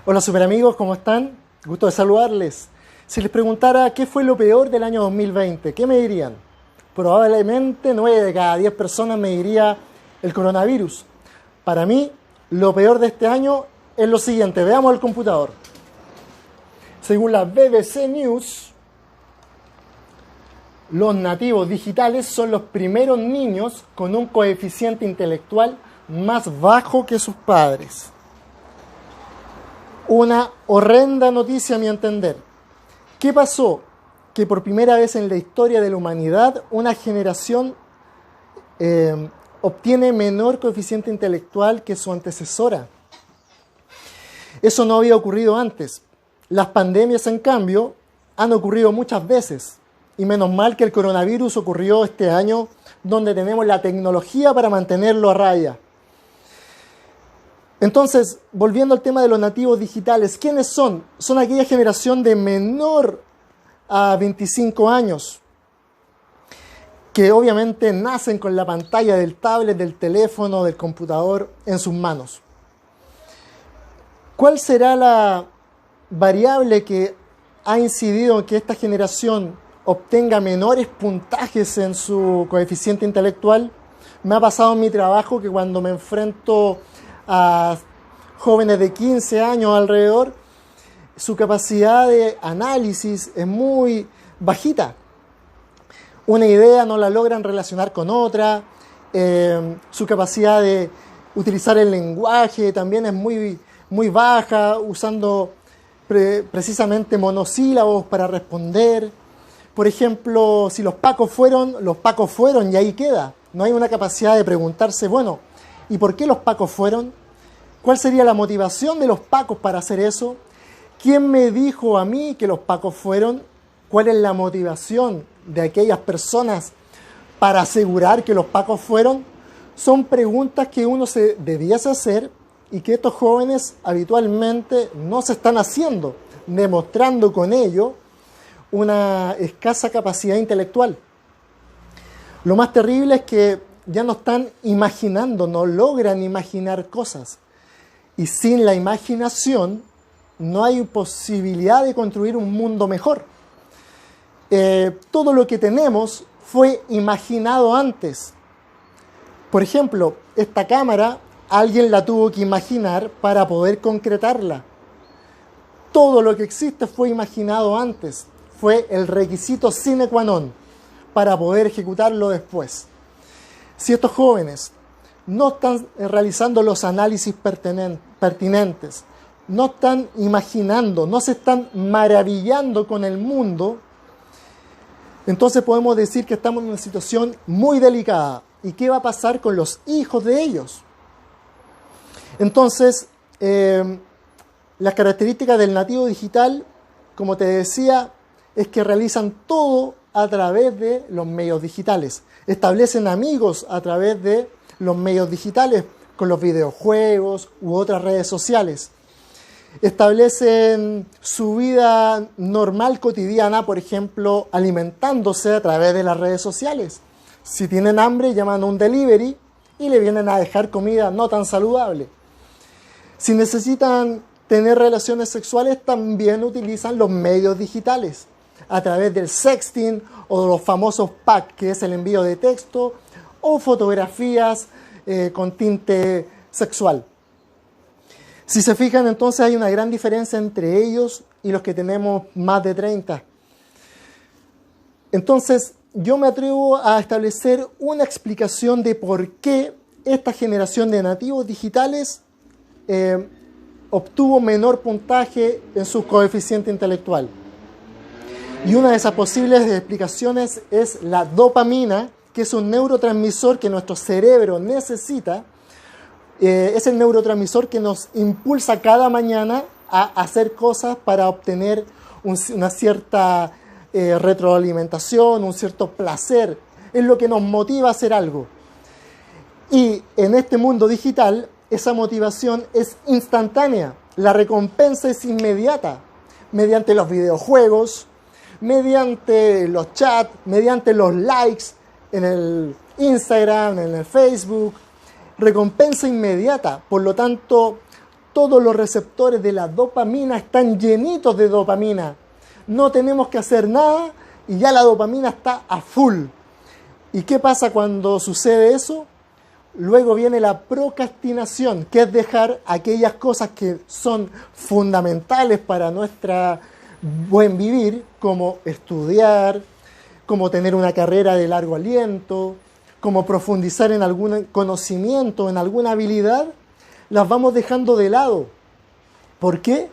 Hola super amigos, ¿cómo están? Gusto de saludarles. Si les preguntara qué fue lo peor del año 2020, ¿qué me dirían? Probablemente 9 de cada 10 personas me diría el coronavirus. Para mí, lo peor de este año es lo siguiente. Veamos el computador. Según la BBC News, los nativos digitales son los primeros niños con un coeficiente intelectual más bajo que sus padres. Una horrenda noticia a mi entender. ¿Qué pasó? Que por primera vez en la historia de la humanidad una generación obtiene menor coeficiente intelectual que su antecesora. Eso no había ocurrido antes. Las pandemias, en cambio, han ocurrido muchas veces. Y menos mal que el coronavirus ocurrió este año, donde tenemos la tecnología para mantenerlo a raya. Entonces, volviendo al tema de los nativos digitales, ¿quiénes son? Son aquella generación de menor a 25 años, que obviamente nacen con la pantalla del tablet, del teléfono, del computador en sus manos. ¿Cuál será la variable que ha incidido en que esta generación obtenga menores puntajes en su coeficiente intelectual? Me ha pasado en mi trabajo que cuando me enfrento a jóvenes de 15 años alrededor, su capacidad de análisis es muy bajita. Una idea no la logran relacionar con otra, su capacidad de utilizar el lenguaje también es muy baja, usando precisamente monosílabos para responder. Por ejemplo, si los pacos fueron y ahí queda. No hay una capacidad de preguntarse, bueno, ¿y por qué los pacos fueron? ¿Cuál sería la motivación de los pacos para hacer eso? ¿Quién me dijo a mí que los pacos fueron? ¿Cuál es la motivación de aquellas personas para asegurar que los pacos fueron? Son preguntas que uno se debiese hacer y que estos jóvenes habitualmente no se están haciendo, demostrando con ello una escasa capacidad intelectual. Lo más terrible es que ya no están imaginando, no logran imaginar cosas. Y sin la imaginación no hay posibilidad de construir un mundo mejor. Todo lo que tenemos fue imaginado antes. Por ejemplo, esta cámara alguien la tuvo que imaginar para poder concretarla. Todo lo que existe fue imaginado antes. Fue el requisito sine qua non para poder ejecutarlo después. Si estos jóvenes no están realizando los análisis pertinentes, no están imaginando, no se están maravillando con el mundo, entonces podemos decir que estamos en una situación muy delicada. ¿Y qué va a pasar con los hijos de ellos? Entonces, las características del nativo digital, como te decía, es que realizan todo a través de los medios digitales. Establecen amigos a través de los medios digitales, con los videojuegos u otras redes sociales. Establecen su vida normal, cotidiana, por ejemplo, alimentándose a través de las redes sociales. Si tienen hambre, llaman a un delivery y le vienen a dejar comida no tan saludable. Si necesitan tener relaciones sexuales, también utilizan los medios digitales a través del sexting o de los famosos packs, que es el envío de texto o fotografías con tinte sexual. Si se fijan, entonces hay una gran diferencia entre ellos y los que tenemos más de 30. Entonces, yo me atrevo a establecer una explicación de por qué esta generación de nativos digitales obtuvo menor puntaje en su coeficiente intelectual. Y una de esas posibles explicaciones es la dopamina, que es un neurotransmisor que nuestro cerebro necesita. Es el neurotransmisor que nos impulsa cada mañana a hacer cosas para obtener una cierta retroalimentación, un cierto placer. Es lo que nos motiva a hacer algo. Y en este mundo digital, esa motivación es instantánea. La recompensa es inmediata, mediante los videojuegos, mediante los chats, mediante los likes en el Instagram, en el Facebook. Recompensa inmediata. Por lo tanto, Todos los receptores de la dopamina están llenitos de dopamina. No tenemos que hacer nada y ya la dopamina está a full. ¿Y qué pasa cuando sucede eso? Luego viene la procrastinación, que es dejar aquellas cosas que son fundamentales para nuestro buen vivir, como estudiar, como tener una carrera de largo aliento, como profundizar en algún conocimiento, en alguna habilidad, las vamos dejando de lado. ¿Por qué?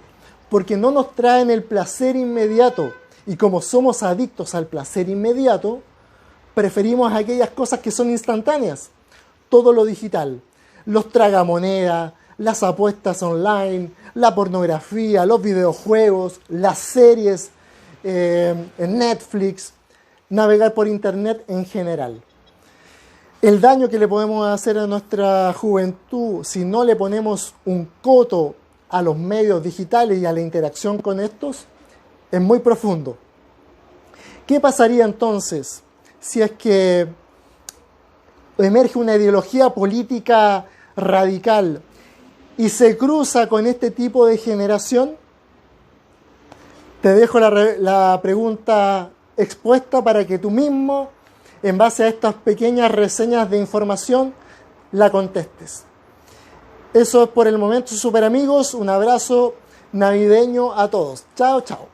Porque no nos traen el placer inmediato. Y como somos adictos al placer inmediato, preferimos aquellas cosas que son instantáneas. Todo lo digital, los tragamonedas, las apuestas online, la pornografía, los videojuegos, las series en Netflix, navegar por internet en general. El daño que le podemos hacer a nuestra juventud si no le ponemos un coto a los medios digitales y a la interacción con estos es muy profundo. ¿Qué pasaría entonces si es que emerge una ideología política radical y se cruza con este tipo de generación? Te dejo la pregunta expuesta para que tú mismo, en base a estas pequeñas reseñas de información, la contestes. Eso es por el momento, super amigos. Un abrazo navideño a todos. Chao, chao.